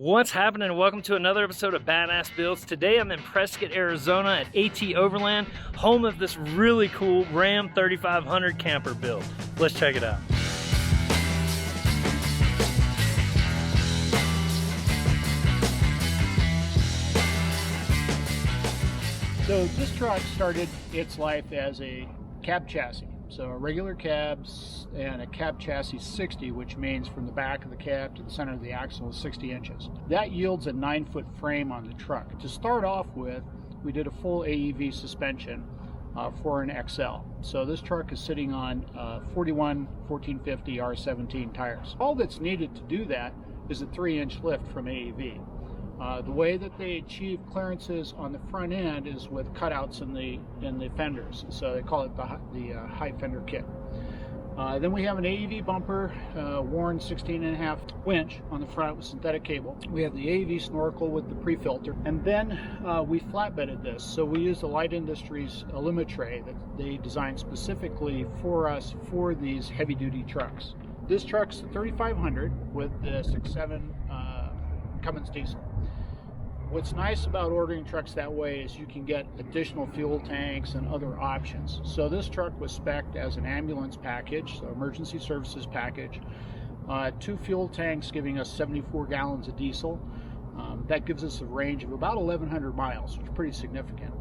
What's happening? Welcome to another episode of Badass Builds. Today I'm in Prescott, Arizona at AT Overland, home of this really cool Ram 3500 camper build. Let's check it out. So this truck started its life as a cab chassis. So a regular cabs and a cab chassis 60, which means from the back of the cab to the center of the axle is 60 inches. That yields a 9-foot frame on the truck. To start off with, we did a full AEV suspension for an XL. So this truck is sitting on 41 1450 R17 tires. All that's needed to do that is a 3-inch lift from AEV. The way that they achieve clearances on the front end is with cutouts in the fenders. So they call it the high fender kit. Then we have an AEV bumper, worn 16.5 winch on the front with synthetic cable. We have the AEV snorkel with the pre-filter. And then we flatbedded this. So we use the Lite Industries Aluma Tray that they designed specifically for us for these heavy-duty trucks. This truck's a 3500 with the 6.7 Cummins diesel. What's nice about ordering trucks that way is you can get additional fuel tanks and other options. So this truck was spec'd as an ambulance package, so emergency services package. 2 fuel tanks giving us 74 gallons of diesel. That gives us a range of about 1,100 miles, which is pretty significant.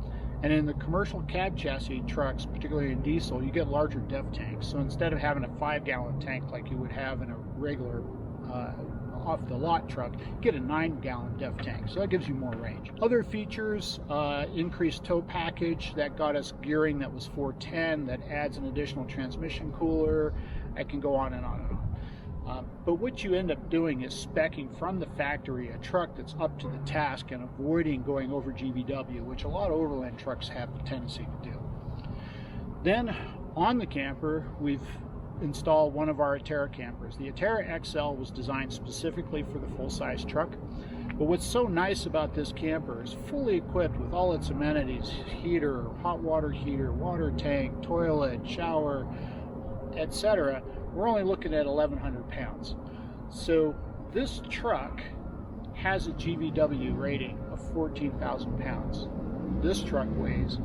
And in the commercial cab chassis trucks, particularly in diesel, you get larger depth tanks. So instead of having a 5-gallon tank like you would have in a regular off the lot truck, get a 9-gallon depth tank, so that gives you more range. Other features, increased tow package that got us gearing that was 410, that adds an additional transmission cooler. I can go on and on and on. But what you end up doing is speccing from the factory a truck that's up to the task and avoiding going over GVW, which a lot of overland trucks have the tendency to do. Then on the camper, we've install one of our Aterra campers. The Aterra XL was designed specifically for the full-size truck, but what's so nice about this camper is fully equipped with all its amenities: heater, hot water heater, water tank, toilet, shower, etc. We're only looking at 1,100 pounds. So this truck has a GVW rating of 14,000 pounds. This truck weighs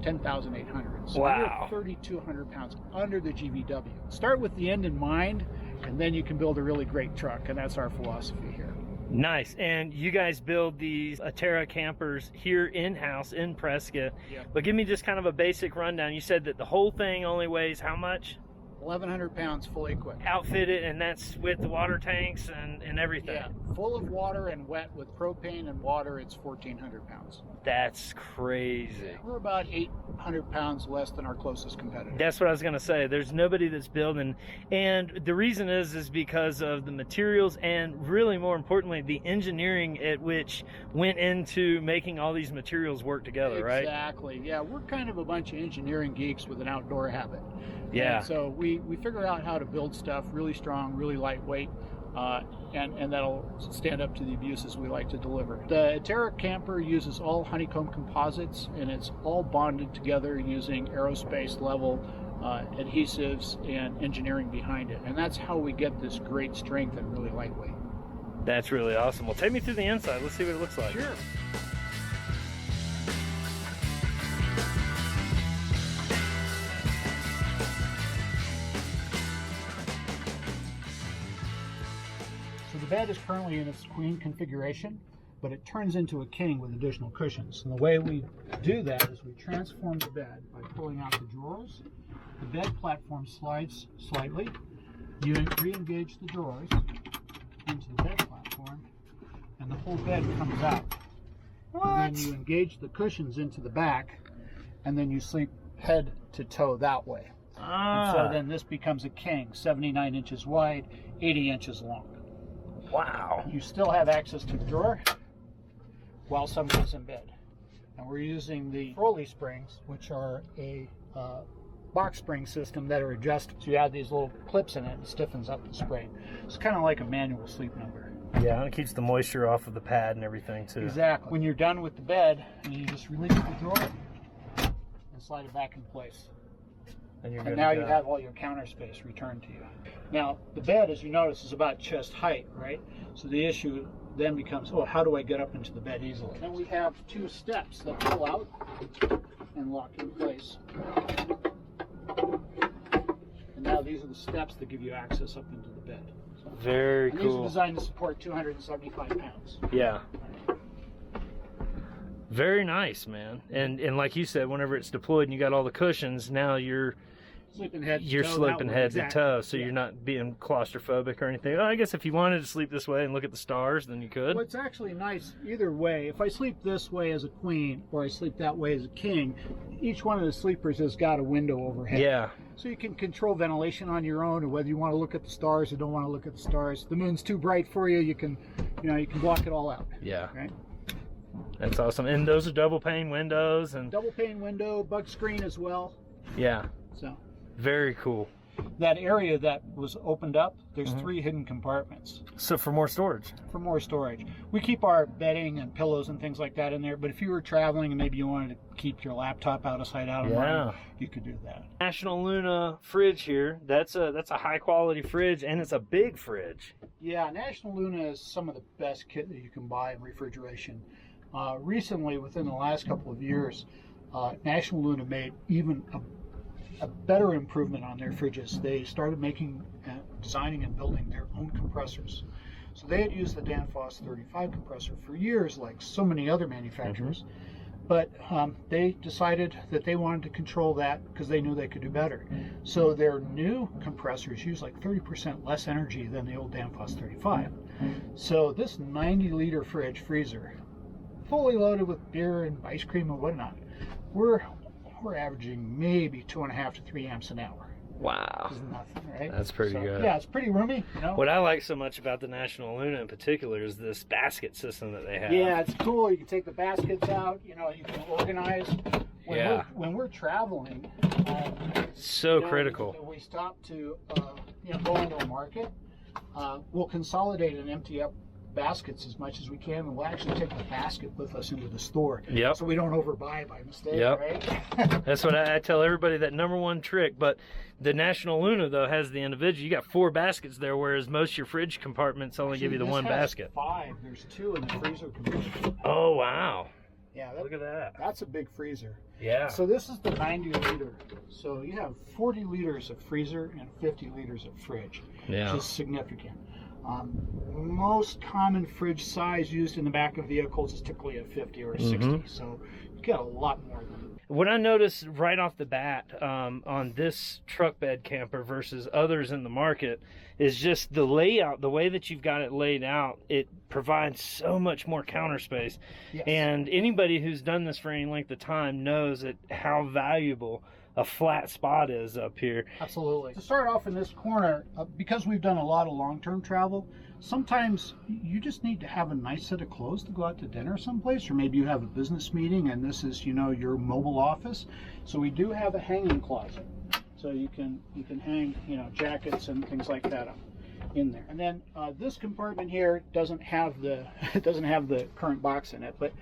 10,800. So wow. You're 3,200 pounds under the GVW. Start with the end in mind, and then you can build a really great truck, and that's our philosophy here. Nice. And you guys build these Aterra campers here in-house in Prescott. Yeah. But give me just kind of a basic rundown. You said that the whole thing only weighs how much? 1,100 pounds fully equipped. Outfitted, and that's with the water tanks and everything. Yeah, full of water and wet with propane and water, it's 1,400 pounds. That's crazy. We're about 800 pounds less than our closest competitor. That's what I was going to say. There's nobody that's building, and the reason is because of the materials and really more importantly the engineering at which went into making all these materials work together, right? Exactly. Yeah, we're kind of a bunch of engineering geeks with an outdoor habit. Yeah. And so we figure out how to build stuff really strong, really lightweight, and that'll stand up to the abuses we like to deliver. The Aterra camper uses all honeycomb composites, and it's all bonded together using aerospace level adhesives and engineering behind it. And that's how we get this great strength and really lightweight. That's really awesome. Well, take me through the inside. Let's see what it looks like. Sure. The bed is currently in its queen configuration, but it turns into a king with additional cushions. And the way we do that is we transform the bed by pulling out the drawers. The bed platform slides slightly. You re-engage the drawers into the bed platform, and the whole bed comes out. What? And then you engage the cushions into the back, and then you sleep head to toe that way. And so then this becomes a king, 79 inches wide, 80 inches long. Wow. You still have access to the drawer while somebody's in bed. And we're using the Froley springs, which are a box spring system that are adjusted. So you add these little clips in it and it stiffens up the spring. It's kind of like a manual sleep number. Yeah, and it keeps the moisture off of the pad and everything too. Exactly. When you're done with the bed, you just release the drawer and slide it back in place. And now you have all your counter space returned to you. Now, the bed, as you notice, is about chest height, right? So the issue then becomes, oh, how do I get up into the bed easily? Then we have 2 steps that pull out and lock in place. And now these are the steps that give you access up into the bed. So, Very and cool. These are designed to support 275 pounds. Yeah. Very nice, man. And like you said, whenever it's deployed and you got all the cushions, now you're Sleeping head to you're toe, sloping head exactly. to toe, so you're not being claustrophobic or anything. I guess if you wanted to sleep this way and look at the stars, then you could. Well, it's actually nice either way. If I sleep this way as a queen or I sleep that way as a king, each one of the sleepers has got a window overhead. Yeah. So you can control ventilation on your own, or whether you want to look at the stars or don't want to look at the stars. The moon's too bright for you, you can block it all out. Yeah. Right? That's awesome. And those are double pane windows and Double pane window, bug screen as well. yeah. So Very cool. that area that was opened up, there's 3 hidden compartments So for more storage. for more storage. We keep our bedding and pillows and things like that in there, but if you were traveling and maybe you wanted to keep your laptop out of sight, out of mind, you could do that. National Luna fridge here. That's a high quality fridge, and it's a big fridge. Yeah, National Luna is some of the best kit that you can buy in refrigeration. Recently, within the last couple of years, National Luna made even a better improvement on their fridges. They started making, designing and building their own compressors. So they had used the Danfoss 35 compressor for years, like so many other manufacturers. But they decided that they wanted to control that because they knew they could do better. So their new compressors use like 30% less energy than the old Danfoss 35. So this 90-liter fridge freezer, fully loaded with beer and ice cream and whatnot, we're averaging maybe 2.5 to 3 amps an hour. Wow. Which is nothing, right? That's pretty good. Yeah, it's pretty roomy. You know? What I like so much about the National Luna in particular is this basket system that they have. Yeah, it's cool. You can take the baskets out. You can organize. When we're traveling, So critical. We stop to go into a market. We'll consolidate and empty up baskets as much as we can, and we'll actually take the basket with us into the store. Yep. So we don't overbuy by mistake. Yep. Right? That's what I tell everybody, that #1 trick. But the National Luna, though, has the individual. You got 4 baskets there, whereas most of your fridge compartments only give you the This 1 has basket. 5. There's 2 in the freezer compartment. Oh, wow. Yeah, Look at that. that's a big freezer. Yeah. So this is the 90-liter. So you have 40 liters of freezer and 50 liters of fridge, Yeah. which is significant. Most common fridge size used in the back of vehicles is typically a 50 or a 60. So you get a lot more than What I noticed right off the bat on this truck bed camper versus others in the market is just the layout, the way that you've got it laid out. It provides so much more counter space. Yes. And anybody who's done this for any length of time knows that how valuable a flat spot is up here. Absolutely. To start off in this corner, because we've done a lot of long-term travel, sometimes you just need to have a nice set of clothes to go out to dinner someplace, or maybe you have a business meeting and this is, your mobile office. So we do have a hanging closet. So you can hang, jackets and things like that up in there. And then this compartment here doesn't have the current box in it, but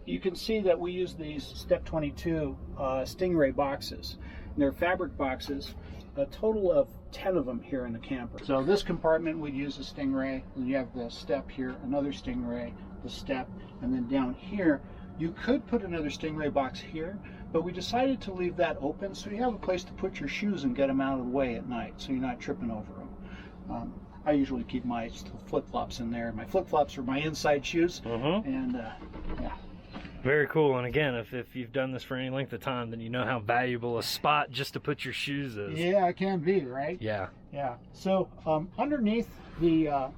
you can see that we use these Step 22 Stingray boxes. And they're fabric boxes, a total of 10 of them here in the camper. So this compartment would use a Stingray, and you have the Step here, another Stingray, the Step, and then down here you could put another Stingray box here, but we decided to leave that open so you have a place to put your shoes and get them out of the way at night so you're not tripping over them. I usually keep my flip-flops in there. My flip-flops are my inside shoes, and yeah. Very cool. And again, if you've done this for any length of time, then you know how valuable a spot just to put your shoes is. Yeah, it can be, right? Yeah. Yeah. So underneath the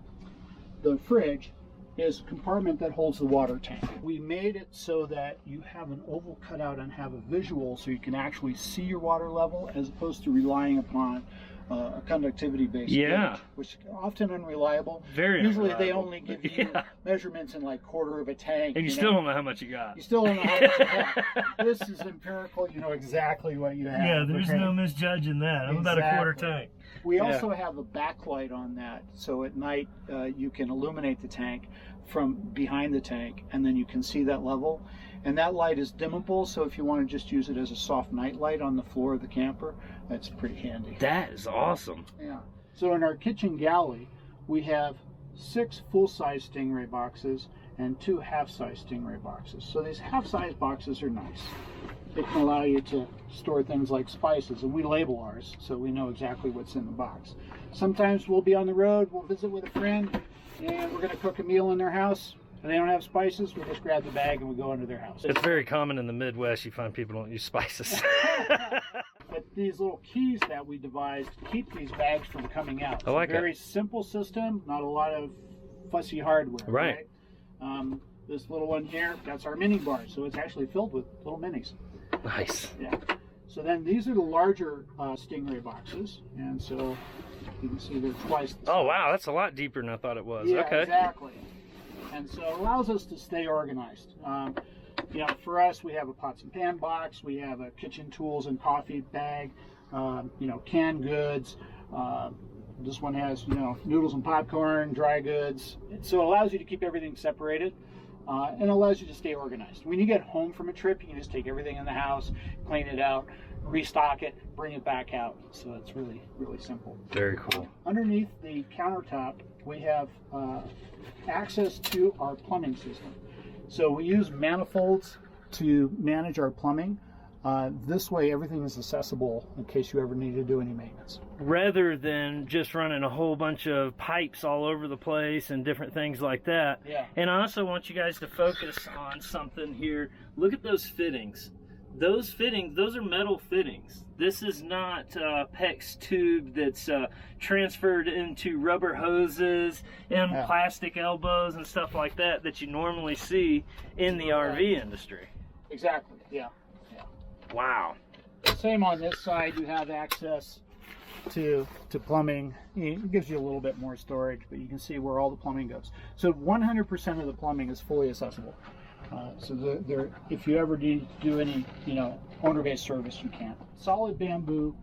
fridge is a compartment that holds the water tank. We made it so that you have an oval cutout and have a visual so you can actually see your water level as opposed to relying upon a conductivity-based gauge, which is often unreliable. Very Usually unreliable. they only give you measurements in like quarter of a tank. And you still don't know how much you got. You still don't know how much you have. This is empirical. You know exactly what you have. Yeah, there's okay? no misjudging that. I'm about a quarter tank. We also have a backlight on that, so at night you can illuminate the tank from behind the tank, and then you can see that level. And that light is dimmable, so if you want to just use it as a soft night light on the floor of the camper, that's pretty handy. That is awesome. Yeah. So in our kitchen galley, we have 6 full-size Stingray boxes and 2 half-size Stingray boxes. So these half-size boxes are nice. They can allow you to store things like spices, and we label ours so we know exactly what's in the box. Sometimes we'll be on the road, we'll visit with a friend, and we're going to cook a meal in their house, and they don't have spices. We just grab the bag and we go into their house. It's very common in the Midwest. You find people don't use spices. But these little keys that we devised keep these bags from coming out. I like it. Very simple system, not a lot of fussy hardware. Right. This little one here, that's our mini bar, so it's actually filled with little minis. Nice. Yeah. So then these are the larger Stingray boxes, and so you can see they're twice the size. Oh wow, that's a lot deeper than I thought it was. Yeah, Okay. exactly. And so it allows us to stay organized. You know, for us, we have a pots and pan box, we have a kitchen tools and coffee bag, you know, canned goods. This one has, you know, noodles and popcorn, dry goods. So it allows you to keep everything separated. And allows you to stay organized. When you get home from a trip, you can just take everything in the house, clean it out, restock it, bring it back out. So it's really, really simple. Very cool. Underneath the countertop, we have access to our plumbing system. So we use manifolds to manage our plumbing. This way, everything is accessible in case you ever need to do any maintenance. Rather than just running a whole bunch of pipes all over the place and different things like that. Yeah. And I also want you guys to focus on something here. Look at those fittings. Those fittings, those are metal fittings. This is not PEX tube that's transferred into rubber hoses and plastic elbows and stuff like that that you normally see in the RV industry. Exactly, yeah. Wow. Same on this side, you have access to plumbing. It gives you a little bit more storage, but you can see where all the plumbing goes. So 100% of the plumbing is fully accessible. So if you ever need to do any, you know, owner-based service, you can. Solid bamboo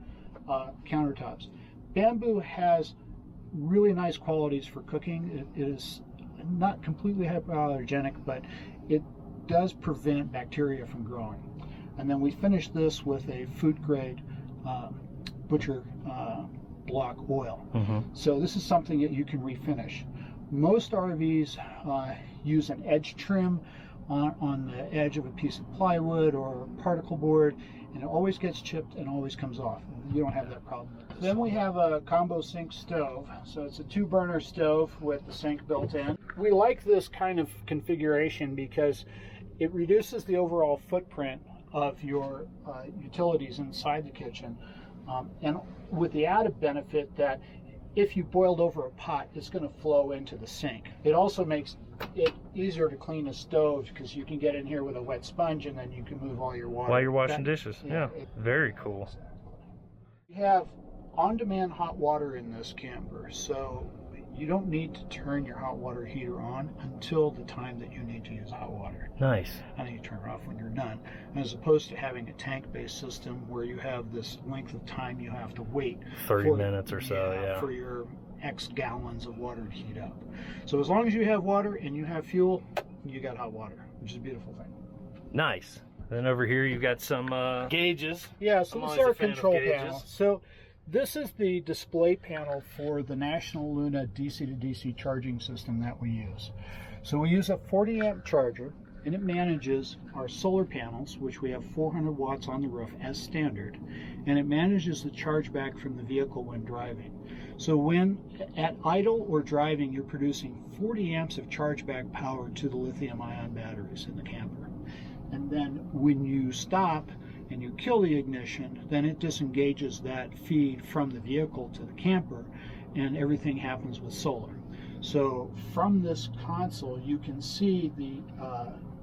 countertops. Bamboo has really nice qualities for cooking. It is not completely hypoallergenic, but it does prevent bacteria from growing. And then we finish this with a food grade butcher block oil. So this is something that you can refinish. Most RVs use an edge trim on the edge of a piece of plywood or particle board, and it always gets chipped and always comes off. You don't have that problem. Then we have a combo sink stove. So it's a 2-burner stove with the sink built in. We like this kind of configuration because it reduces the overall footprint of your utilities inside the kitchen, and with the added benefit that if you boiled over a pot, it's going to flow into the sink. It also makes it easier to clean a stove because you can get in here with a wet sponge and then you can move all your water. While you're washing dishes. Yeah. Very cool. We have on-demand hot water in this camper, so you don't need to turn your hot water heater on until the time that you need to use hot water. Nice. And then you turn it off when you're done, as opposed to having a tank-based system where you have this length of time you have to wait 30 minutes or so, yeah, for your X gallons of water to heat up. So as long as you have water and you have fuel, you got hot water, which is a beautiful thing. Nice. Then over here you've got some gauges. Yeah, so this is our control panel. So this is the display panel for the National Luna DC to DC charging system that we use. So we use a 40 amp charger, and it manages our solar panels, which we have 400 watts on the roof as standard, and it manages the charge back from the vehicle when driving. So when at idle or driving, you're producing 40 amps of charge back power to the lithium ion batteries in the camper. And then when you stop and you kill the ignition, then it disengages that feed from the vehicle to the camper, and everything happens with solar. So from this console, you can see the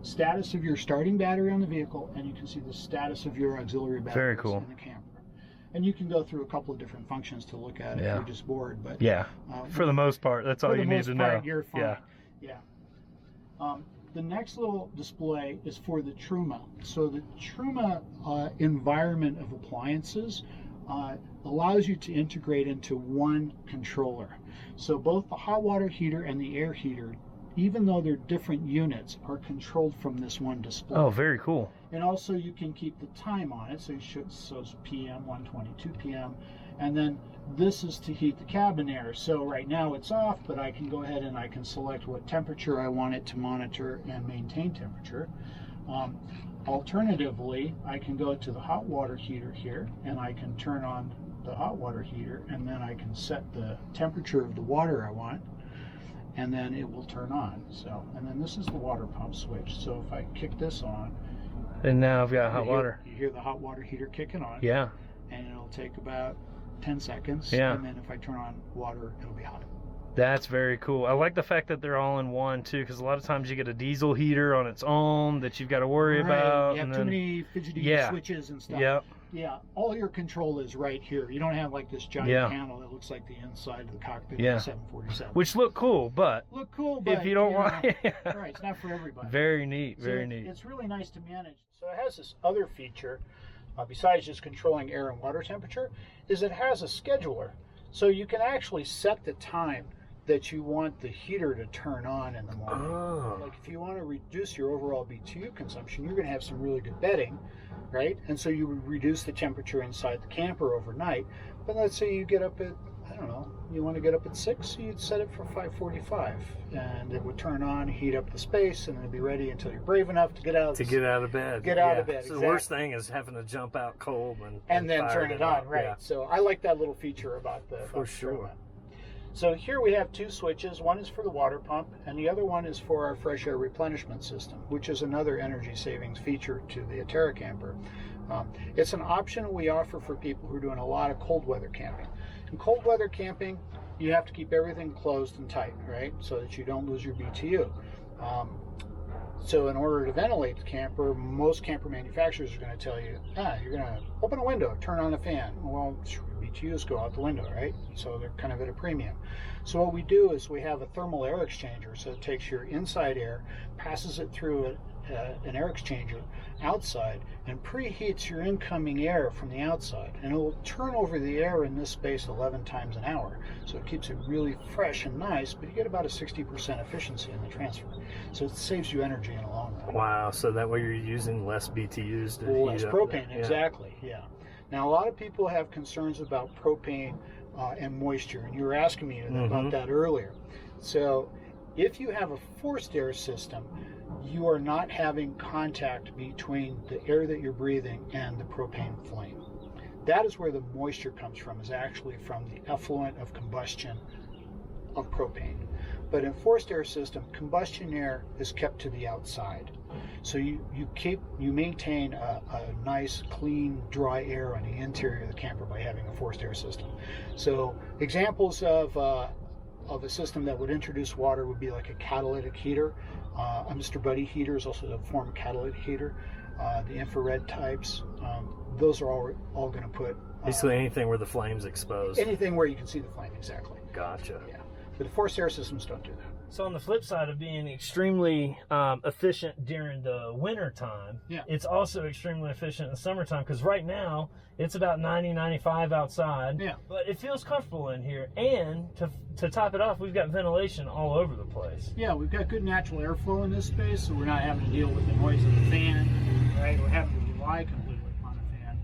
status of your starting battery on the vehicle, and you can see the status of your auxiliary batteries in the camper. And you can go through a couple of different functions to look at it if you're just bored. But for the most part, that's all you need to know. You're fine. The next little display is for the Truma. So the Truma environment of appliances allows you to integrate into one controller. So both the hot water heater and the air heater, even though they're different units, are controlled from this one display. Oh, very cool. And also you can keep the time on it. So you should, so it's PM, 1:22 PM, And then this is to heat the cabin air. So right now it's off, but I can go ahead and I can select what temperature I want it to monitor and maintain temperature. Alternatively, I can go to the hot water heater here, and I can turn on the hot water heater, and then I can set the temperature of the water I want, and then it will turn on. So, and then this is the water pump switch. So if I kick this on, and now I've got hot water. You hear the hot water heater kicking on. Yeah. And it'll take about 10 seconds. Yeah. And then if I turn on water, it'll be hot. That's very cool. I like the fact that they're all in one too, because a lot of times you get a diesel heater on its own that you've got to worry about. You have too many fidgety switches and stuff. Yep. Yeah, all your control is right here. You don't have like this giant panel that looks like the inside of the cockpit of the 747. Which look cool, but if you don't want, right, it's not for everybody. Very neat, very neat. It's really nice to manage. So it has this other feature, besides just controlling air and water temperature, is it has a scheduler. So you can actually set the time that you want the heater to turn on in the morning. Like if you want to reduce your overall BTU consumption, you're going to have some really good bedding, right? And so you would reduce the temperature inside the camper overnight. But let's say you get up at, I don't know, you want to get up at 6, so you'd set it for 5:45, and it would turn on, heat up the space, and it'd be ready until you're brave enough to get out of bed. Get out of bed. So the worst thing is having to jump out cold and then turn it on, right? Yeah. So I like that little feature about the for sure. So here we have two switches. One is for the water pump, and the other one is for our fresh air replenishment system, which is another energy savings feature to the Aterra camper. It's an option we offer for people who are doing a lot of cold weather camping. In cold weather camping, you have to keep everything closed and tight, right, so that you don't lose your BTU. So in order to ventilate the camper, most camper manufacturers are going to tell you, you're going to open a window, turn on the fan. Well, BTUs go out the window, right? So they're kind of at a premium. So what we do is we have a thermal air exchanger. So it takes your inside air, passes it through an air exchanger outside, and preheats your incoming air from the outside. And it will turn over the air in this space 11 times an hour. So it keeps it really fresh and nice, but you get about a 60% efficiency in the transfer. So it saves you energy in the long run. Wow, so that way you're using less BTUs to heat less propane, exactly, yeah. Now a lot of people have concerns about propane and moisture, and you were asking me about that earlier. So if you have a forced air system, you are not having contact between the air that you're breathing and the propane flame. That is where the moisture comes from, is actually from the effluent of combustion of propane. But in forced air system, combustion air is kept to the outside. So you maintain a nice, clean, dry air on the interior of the camper by having a forced air system. So examples of a system that would introduce water would be like a catalytic heater. A 𝐼𝙗𝐵𝐵𝐺 heater is also a form of catalytic heater. The infrared types, those are all going to put... basically anything where the flame's exposed. Anything where you can see the flame, exactly. Gotcha. Yeah. But the forced air systems don't do that. So on the flip side of being extremely efficient during the winter time, it's also extremely efficient in the summertime, because right now it's about 90, 95 outside, but it feels comfortable in here. And to top it off, we've got ventilation all over the place. Yeah, we've got good natural airflow in this space, so we're not having to deal with the noise of the fan, right? We're having to rely completely upon the fan.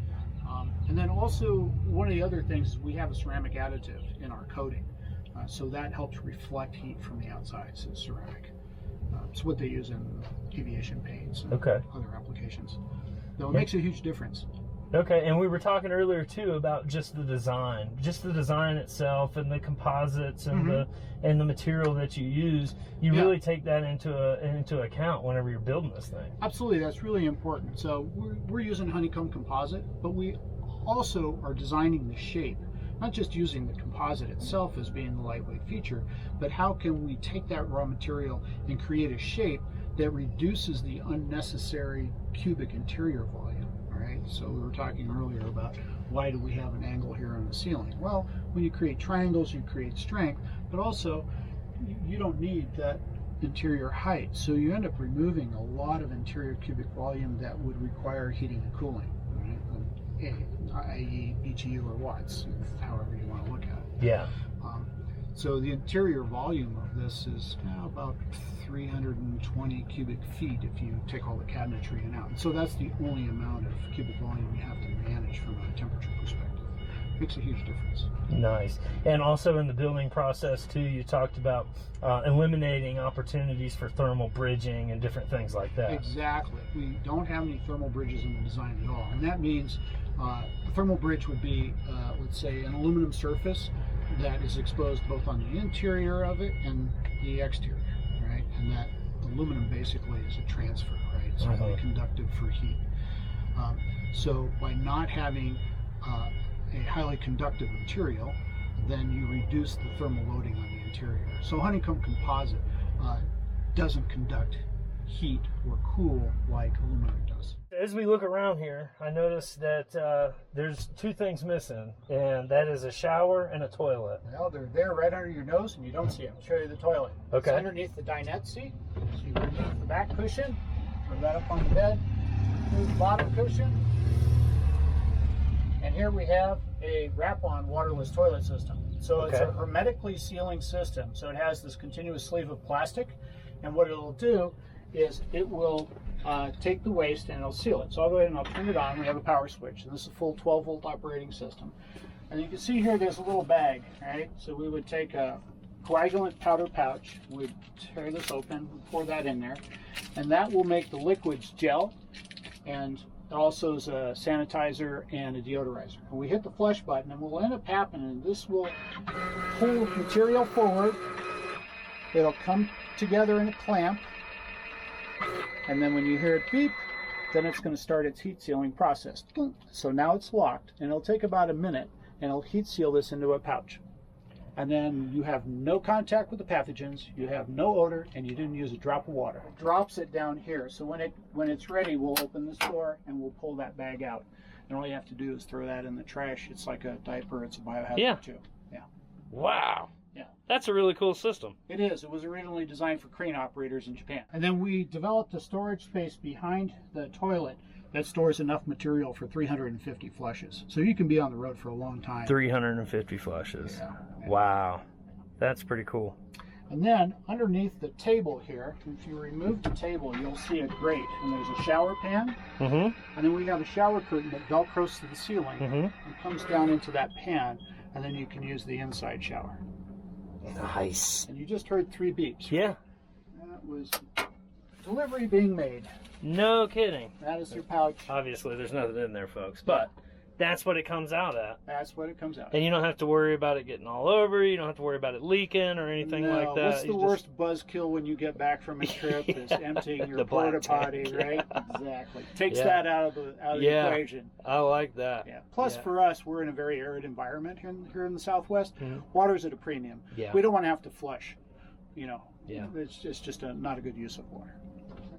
And then also, one of the other things is we have a ceramic additive in our coating. So that helps reflect heat from the outside, so ceramic. It's what they use in aviation paints and other applications. So it makes a huge difference. Okay, and we were talking earlier too about just the design itself, and the composites and the material that you use. You really take that into account whenever you're building this thing. Absolutely, that's really important. So we're using honeycomb composite, but we also are designing the shape. Not just using the composite itself as being the lightweight feature, but how can we take that raw material and create a shape that reduces the unnecessary cubic interior volume, all right? So we were talking earlier about why do we have an angle here on the ceiling? Well, when you create triangles, you create strength, but also you don't need that interior height. So you end up removing a lot of interior cubic volume that would require heating and cooling, right? i.e. BTU or watts, however you want to look at it. Yeah. So the interior volume of this is about 320 cubic feet if you take all the cabinetry and out. And so that's the only amount of cubic volume you have to manage from a temperature perspective. makes a huge difference. Nice. And also in the building process too, you talked about eliminating opportunities for thermal bridging and different things like that. Exactly. We don't have any thermal bridges in the design at all, and that means a thermal bridge would be, let's say, an aluminum surface that is exposed both on the interior of it and the exterior, right? And that aluminum basically is a transfer, right? It's highly conductive for heat. So by not having a highly conductive material, then you reduce the thermal loading on the interior. So honeycomb composite doesn't conduct heat or cool like aluminum does. As we look around here, I noticed that there's two things missing, and that is a shower and a toilet. Well, they're there right under your nose and you don't see them. I'll show you the toilet. Okay. It's underneath the dinette seat. So you remove the back cushion, put that up on the bed, remove the bottom cushion, and here we have a wrap-on waterless toilet system. So it's a hermetically sealing system. So it has this continuous sleeve of plastic, and what it'll do is it will take the waste and it'll seal it. So I'll go ahead and I'll turn it on. We have a power switch, and this is a full 12-volt operating system. And you can see here there's a little bag, right? So we would take a coagulant powder pouch, we'd tear this open, pour that in there, and that will make the liquids gel, and also is a sanitizer and a deodorizer. And we hit the flush button, and what will end up happening, this will pull material forward, it'll come together in a clamp, and then when you hear it beep, then it's going to start its heat sealing process. So now it's locked, and it'll take about a minute, and it'll heat seal this into a pouch. And then you have no contact with the pathogens, you have no odor, and you didn't use a drop of water. It drops it down here, so when it's ready, we'll open this door and we'll pull that bag out. And all you have to do is throw that in the trash. It's like a diaper, it's a biohazard too. Yeah. Wow. Yeah. That's a really cool system. It is. It was originally designed for crane operators in Japan. And then we developed a storage space behind the toilet that stores enough material for 350 flushes. So you can be on the road for a long time. 350 flushes. Yeah. Wow. That's pretty cool. And then underneath the table here, if you remove the table, you'll see a grate. And there's a shower pan. And then we have a shower curtain that velcros to the ceiling and comes down into that pan. And then you can use the inside shower. Nice. And you just heard 3 beeps. Yeah. That was delivery being made. No kidding. That is your pouch. Obviously, there's nothing in there, folks, but that's what it comes out at. That's what it comes out. And you don't have to worry about it getting all over. You don't have to worry about it leaking or anything like that. What's the worst buzzkill when you get back from a trip is emptying your porta potty, right? Exactly. Takes that out of the equation. I like that. Yeah. Plus, for us, we're in a very arid environment here in the Southwest. Water's at a premium. Yeah. We don't want to have to flush. You know. Yeah. It's just not a good use of water.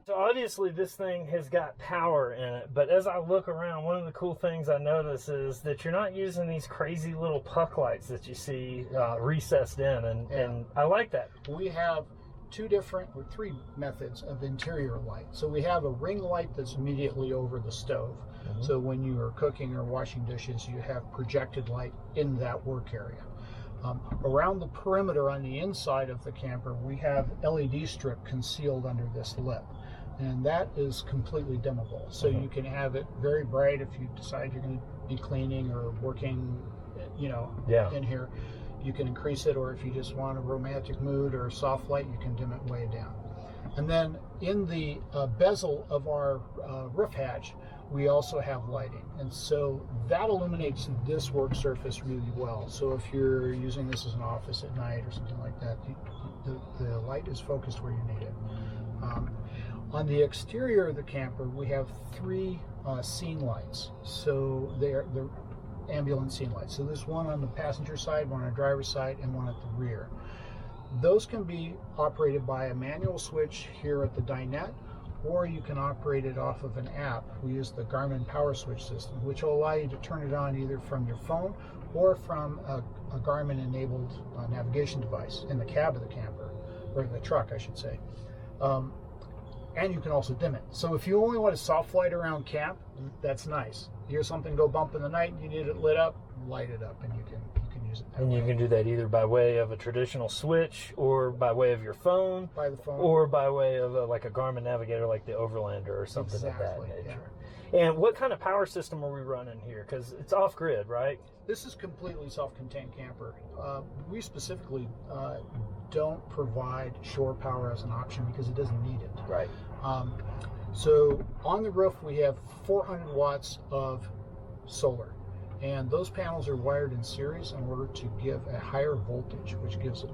So obviously this thing has got power in it, but as I look around, one of the cool things I notice is that you're not using these crazy little puck lights that you see recessed in, and I like that. We have 3 methods of interior light. So we have a ring light that's immediately over the stove. So when you are cooking or washing dishes, you have projected light in that work area. Around the perimeter on the inside of the camper, we have LED strip concealed under this lip. And that is completely dimmable. So you can have it very bright if you decide you're going to be cleaning or working, in here. You can increase it, or if you just want a romantic mood or a soft light, you can dim it way down. And then in the bezel of our roof hatch, we also have lighting. And so that illuminates this work surface really well. So if you're using this as an office at night or something like that, the light is focused where you need it. On the exterior of the camper, we have 3 scene lights. So they're ambulance scene lights. So there's one on the passenger side, one on the driver's side, and one at the rear. Those can be operated by a manual switch here at the dinette, or you can operate it off of an app. We use the Garmin Power Switch system, which will allow you to turn it on either from your phone or from a Garmin-enabled navigation device in the cab of the camper, or the truck, I should say. And you can also dim it. So if you only want a soft light around camp, that's nice. You hear something go bump in the night and you need it lit up, light it up, and you can can use it that And way. you can do that either by way of a traditional switch, or by way of your phone, By the phone. or by way of like a Garmin Navigator like the Overlander or something Exactly, of that nature. And what kind of power system are we running here? Because it's off-grid, right? This is completely self-contained camper. We specifically don't provide shore power as an option because it doesn't need it. Right. So on the roof we have 400 watts of solar, and those panels are wired in series in order to give a higher voltage, which gives a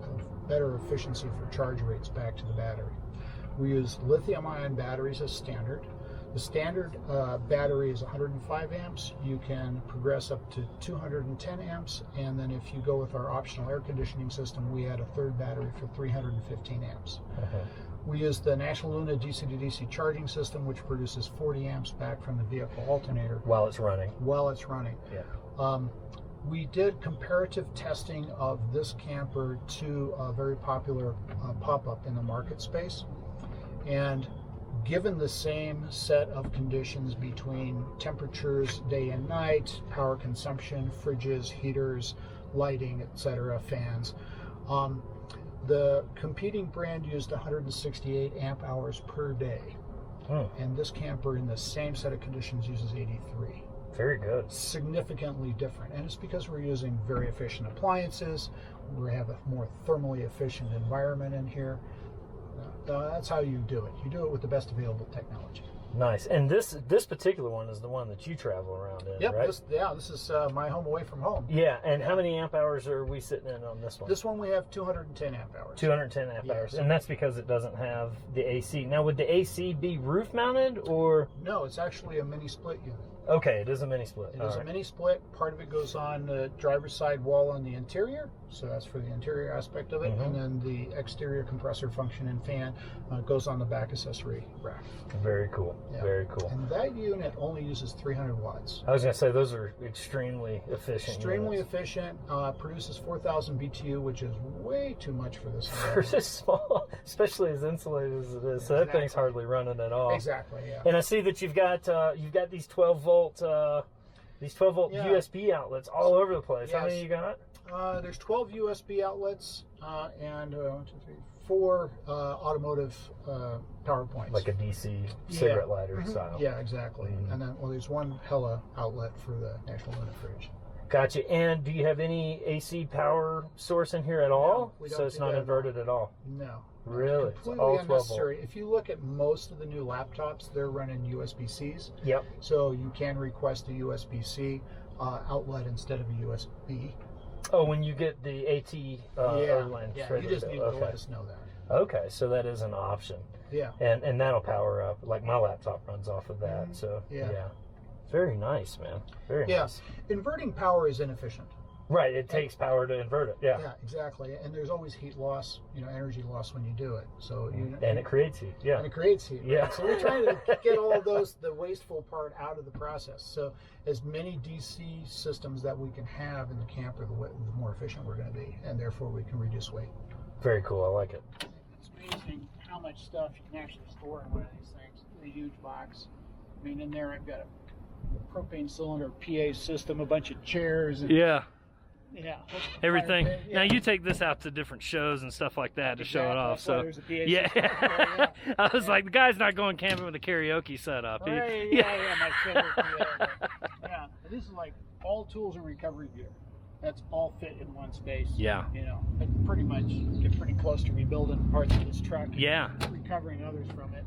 better efficiency for charge rates back to the battery. We use lithium-ion batteries as standard. The standard battery is 105 amps. You can progress up to 210 amps, and then if you go with our optional air conditioning system, we add a third battery for 315 amps. We use the National Luna DC-to-DC charging system, which produces 40 amps back from the vehicle alternator. While it's running. While it's running. Yeah. We did comparative testing of this camper to a very popular pop-up in the market space. And given the same set of conditions between temperatures day and night, power consumption, fridges, heaters, lighting, etc., fans, the competing brand used 168 amp hours per day. And this camper in the same set of conditions uses 83. Very good. Significantly different. And it's because we're using very efficient appliances. We have a more thermally efficient environment in here. That's how you do it. You do it with the best available technology. Nice. And this particular one is the one that you travel around in, Yep, right? This is my home away from home. Yeah, and how many amp hours are we sitting in on this one? This one we have 210 amp hours. 210 amp Yes. hours, and that's because it doesn't have the AC. Now, would the AC be roof mounted, or? No, it's actually a mini split unit. Okay, it is a mini split. It is a mini split. Part of it goes on the driver's side wall on the interior, so that's for the interior aspect of it, and then the exterior compressor function and fan goes on the back accessory rack. Very cool. Yeah. Very cool. And that unit only uses 300 watts. I was going to say, those are extremely efficient. Extremely units. efficient. Produces 4,000 BTU, which is way too much for this. For this small, especially as insulated as it is, so that thing's hardly running at all. Exactly. Yeah. And I see that you've got these 12 volt USB outlets all over the place. Yes. How many you got? There's 12 USB outlets and 4 automotive power points. Like a DC cigarette lighter style. Yeah, exactly. And then, there's one Hella outlet for the National Luna fridge. Gotcha. And do you have any AC power source in here at all? we don't So it's do not that. inverted at all? No. Really? It's completely all 12 volt. unnecessary. If you look at most of the new laptops, they're running USB-Cs. Yep. So you can request a USB-C outlet instead of a USB. Oh, when you get the AT Overland Tray. You just need to let us know that. Okay, so that is an option. Yeah. And that'll power up. Like my laptop runs off of that. So yeah. Very nice, man. Very nice. Inverting power is inefficient. Right, it takes power to invert it. Yeah. Yeah, exactly. And there's always heat loss, energy loss when you do it. So and it creates heat. Yeah. And it creates heat. Right? Yeah. So we're trying to get all of the wasteful part out of the process. So as many DC systems that we can have in the camper, the more efficient we're going to be, and therefore we can reduce weight. Very cool. I like it. It's amazing how much stuff you can actually store in one of these things. A huge box. I mean, in there I've got a propane cylinder, PA system, a bunch of chairs. And, yeah. Everything. Now you take this out to different shows and stuff like that to show it off. So there's a PA yeah. system. I was like, the guy's not going camping with a karaoke setup. Right, my favorite. Yeah. This is like all tools and recovery gear. That's all fit in one space. Yeah. But pretty much get pretty close to rebuilding parts of this truck. Yeah. And recovering others from it.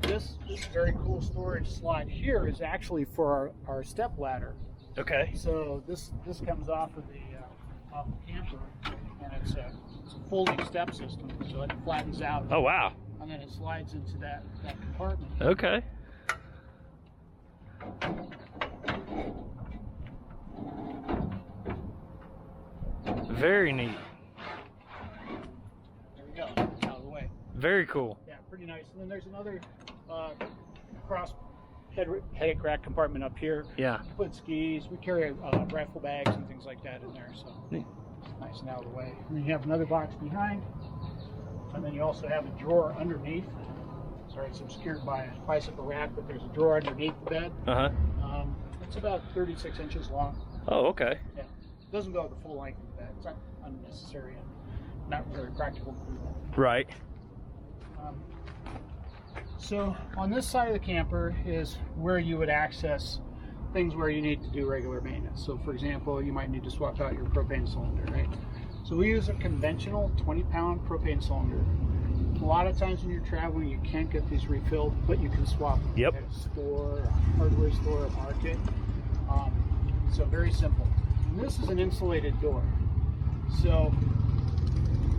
This very cool storage slot here is actually for our step ladder. Okay. So this comes off of the camper, and it's a folding step system. So it flattens out. Oh wow. And then it slides into that compartment. Okay. Very neat. There we go. Out of the way. Very cool. Yeah, pretty nice. And then there's another cross head rack compartment up here. Yeah. You put skis. We carry rifle bags and things like that in there. So neat. It's nice and out of the way. And then you have another box behind. And then you also have a drawer underneath. Sorry, it's obscured by a bicycle rack, but there's a drawer underneath the bed. Uh-huh. It's about 36 inches long. Oh, okay. Yeah. doesn't go the full length of the bed. It's not unnecessary and not very practical to do that. Right. So on this side of the camper is where you would access things where you need to do regular maintenance. So for example, you might need to swap out your propane cylinder, right? So we use a conventional 20-pound propane cylinder. A lot of times when you're traveling, you can't get these refilled, but you can swap them Yep. at a store, a hardware store, a market. So very simple. And this is an insulated door. So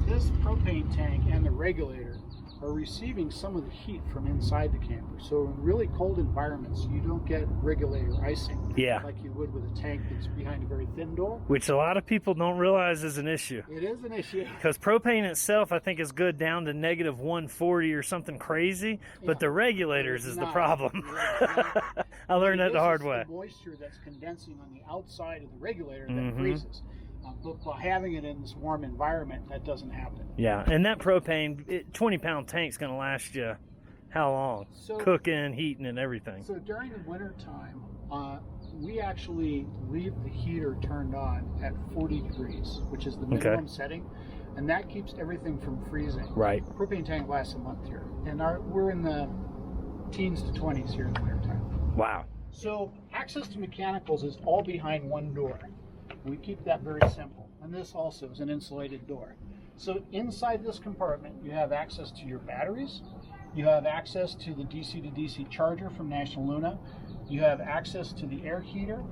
this propane tank and the regulator are receiving some of the heat from inside the camper. So in really cold environments, you don't get regulator icing like you would with a tank that's behind a very thin door. Which a lot of people don't realize is an issue. It is an issue. Because propane itself, I think, is good down to negative 140 or something crazy, but the regulators is the problem. I learned that the hard way. The moisture that's condensing on the outside of the regulator that freezes. But by having it in this warm environment, that doesn't happen. Yeah, and that propane 20-pound tank's going to last you how long? So, cooking, heating, and everything. So during the winter time, we actually leave the heater turned on at 40 degrees, which is the minimum setting, and that keeps everything from freezing. Right. Propane tank lasts a month here, and we're in the teens to 20s here in the winter time. Wow. So access to mechanicals is all behind one door. We keep that very simple. And this also is an insulated door. So inside this compartment, you have access to your batteries. You have access to the DC to DC charger from National Luna. You have access to the air heater,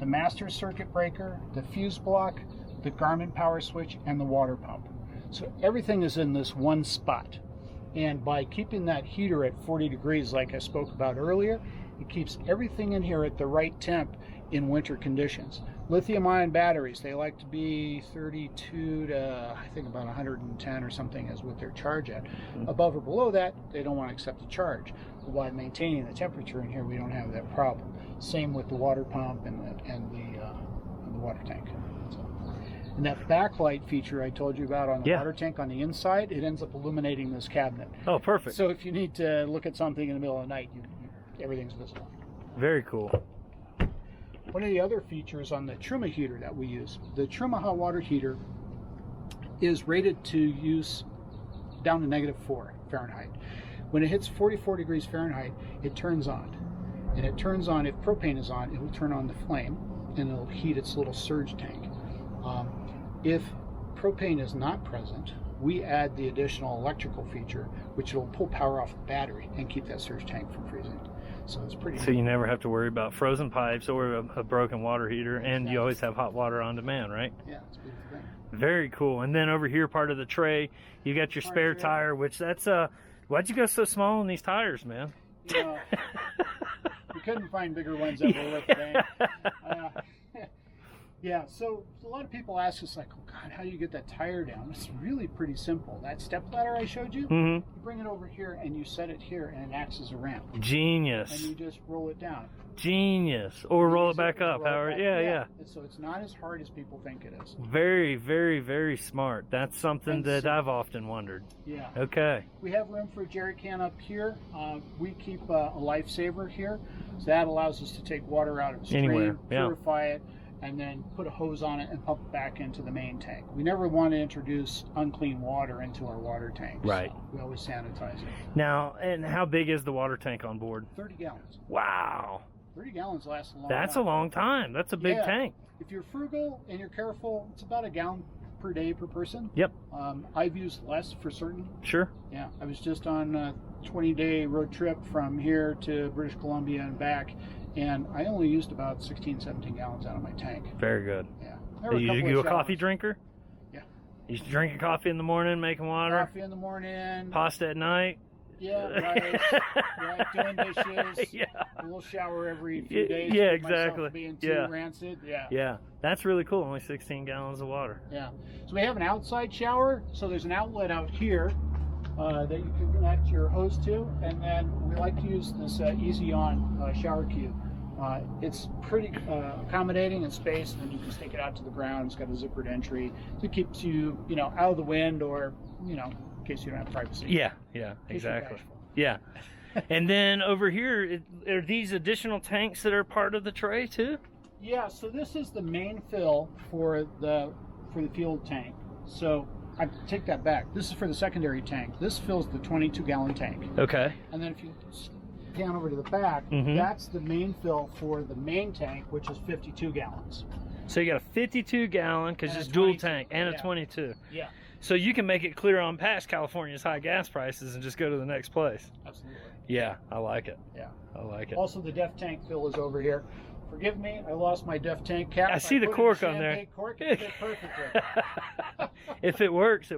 the master circuit breaker, the fuse block, the Garmin power switch, and the water pump. So everything is in this one spot. And by keeping that heater at 40 degrees, like I spoke about earlier, it keeps everything in here at the right temp in winter conditions. Lithium-ion batteries, they like to be 32 to, I think, about 110 or something is what their charge at. Above or below that, they don't want to accept the charge. But while maintaining the temperature in here, we don't have that problem. Same with the water pump and the water tank. So, and that backlight feature I told you about on the water tank on the inside, it ends up illuminating this cabinet. Oh, perfect. So if you need to look at something in the middle of the night, everything's visible. Very cool. One of the other features on the 𝐶𝐿𝐴 heater that we use, the 𝐶𝐿𝐴 hot water heater is rated to use down to -4 Fahrenheit. When it hits 44 degrees Fahrenheit, it turns on. And it turns on, if propane is on, it will turn on the flame and it'll heat its little surge tank. If propane is not present, we add the additional electrical feature, which will pull power off the battery and keep that surge tank from freezing. So it's pretty So you never have to worry about frozen pipes or a broken water heater, and you always have hot water on demand, right? Yeah, it's a beautiful thing. Very cool. And then over here, part of the tray, you got your spare tire, which that's why'd you go so small on these tires, man? You know, we couldn't find bigger ones that were worth the bang. Yeah, so a lot of people ask us, like, oh God, how do you get that tire down? It's really pretty simple. That step ladder I showed you, you bring it over here and you set it here and it acts as a ramp. Genius. And you just roll it down. Genius. Or roll it back up. Yeah. So it's not as hard as people think it is. Very, very, very smart. That's something that I've often wondered. Yeah. Okay. We have room for a jerry can up here. We keep a lifesaver here. So that allows us to take water out of the stream, purify it, and then put a hose on it and pump it back into the main tank. We never want to introduce unclean water into our water tanks. Right. So we always sanitize it. Now, and how big is the water tank on board? 30 gallons. Wow. 30 gallons lasts a long time. That's a long time. That's a big tank. If you're frugal and you're careful, it's about a gallon per day per person. Yep. I've used less for certain. Sure. Yeah. I was just on a 20-day road trip from here to British Columbia and back, and I only used about 16, 17 gallons out of my tank. Very good. Yeah. Are you a coffee drinker? Yeah. You drinking coffee in the morning, making water? Coffee in the morning. Pasta at night? Yeah, rice, doing dishes. Yeah. A little shower every few days. Yeah, exactly. Being too rancid. Yeah. Yeah. That's really cool. Only 16 gallons of water. Yeah. So we have an outside shower. So there's an outlet out here that you can connect your hose to, and then we like to use this Easy On shower cube. It's pretty accommodating in space, and you can stick it out to the ground. It's got a zippered entry, so it keeps you, out of the wind, or in case you don't have privacy. Yeah, exactly. Yeah. And then over here, are these additional tanks that are part of the tray too? Yeah, so this is the main fill for the fuel tank. So I take that back. This is for the secondary tank. This fills the 22-gallon tank. Okay. And then if you pan over to the back, that's the main fill for the main tank, which is 52 gallons. So you got a 52-gallon, because it's dual tank, and a 22. Yeah. So you can make it clear on past California's high gas prices and just go to the next place. Absolutely. Yeah, I like it. Yeah. I like it. Also, the DEF tank fill is over here. Forgive me, I lost my DEF tank cap. I see the cork on there. Cork, it fit perfectly. If it works,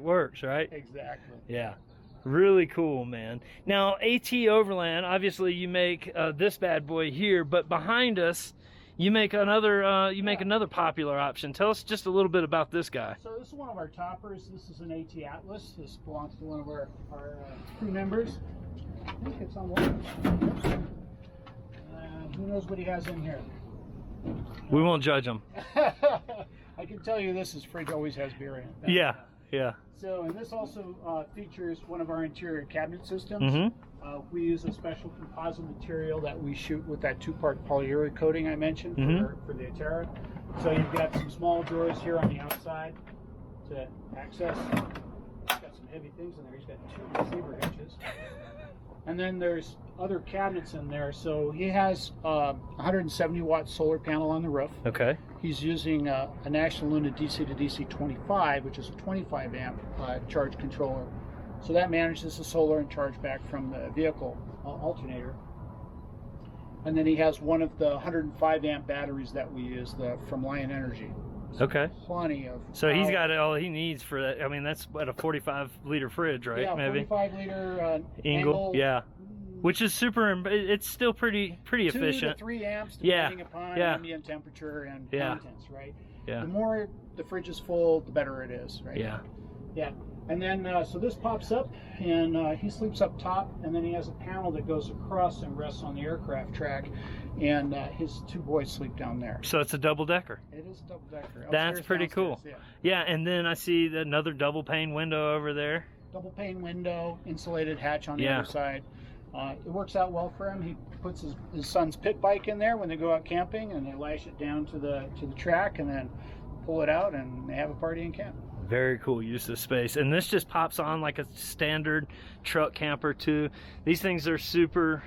right? Exactly. Yeah. Really cool, man. Now, AT Overland, obviously you make this bad boy here, but behind us, you make another another popular option. Tell us just a little bit about this guy. So this is one of our toppers. This is an AT Atlas. This belongs to one of our crew members. I think it's on one. Who knows what he has in here? We won't judge him. I can tell you this fridge always has beer in it. Yeah, yeah. So, and this also features one of our interior cabinet systems. We use a special composite material that we shoot with that 2-part polyurethane coating I mentioned for the Aterra. So you've got some small drawers here on the outside to access. He's got some heavy things in there. He's got 2 receiver hitches. And then there's other cabinets in there. So he has a 170-watt solar panel on the roof. Okay. He's using a National Luna DC to DC 25, which is a 25 amp charge controller. So that manages the solar and charge back from the vehicle alternator. And then he has one of the 105 amp batteries that we use from Lion Energy. So okay. Plenty of. So he's got all he needs for that. I mean, that's what, a 45-liter fridge, right? Yeah, maybe. 45-liter Angle. Yeah. Which is super. It's still pretty efficient. 2 to 3 amps, depending upon ambient temperature and contents, right? Yeah. The more the fridge is full, the better it is, right? Yeah. Yeah. And then, so this pops up, and he sleeps up top, and then he has a panel that goes across and rests on the aircraft track, and his 2 boys sleep down there. So it's a double-decker. It is a double-decker. That's pretty cool. Yeah, and then I see another double-pane window over there. Double-pane window, insulated hatch on the other side. It works out well for him. He puts his son's pit bike in there when they go out camping, and they lash it down to the track, and then pull it out, and they have a party in camp. Very cool use of space. And this just pops on like a standard truck camper too. These things are super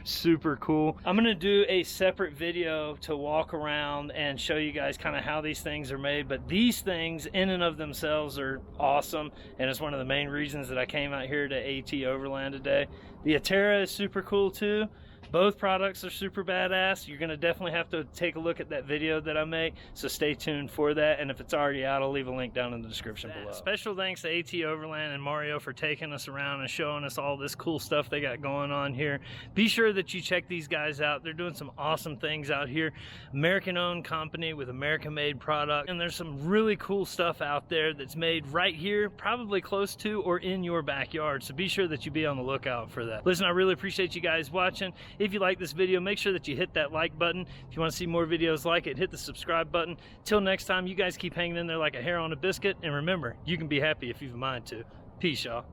cool. I'm gonna do a separate video to walk around and show you guys kind of how these things are made, but these things in and of themselves are awesome, and it's one of the main reasons that I came out here to AT Overland today. The Aterra is super cool too. Both products are super badass. You're gonna definitely have to take a look at that video that I make, so stay tuned for that. And if it's already out, I'll leave a link down in the description below. Special thanks to AT Overland and Mario for taking us around and showing us all this cool stuff they got going on here. Be sure that you check these guys out. They're doing some awesome things out here. American-owned company with American-made product, and there's some really cool stuff out there that's made right here, probably close to or in your backyard. So be sure that you be on the lookout for that. Listen, I really appreciate you guys watching. If you like this video, make sure that you hit that like button. If you want to see more videos like it, hit the subscribe button. Till next time, you guys keep hanging in there like a hair on a biscuit, and remember, you can be happy if you've a mind to. Peace, y'all.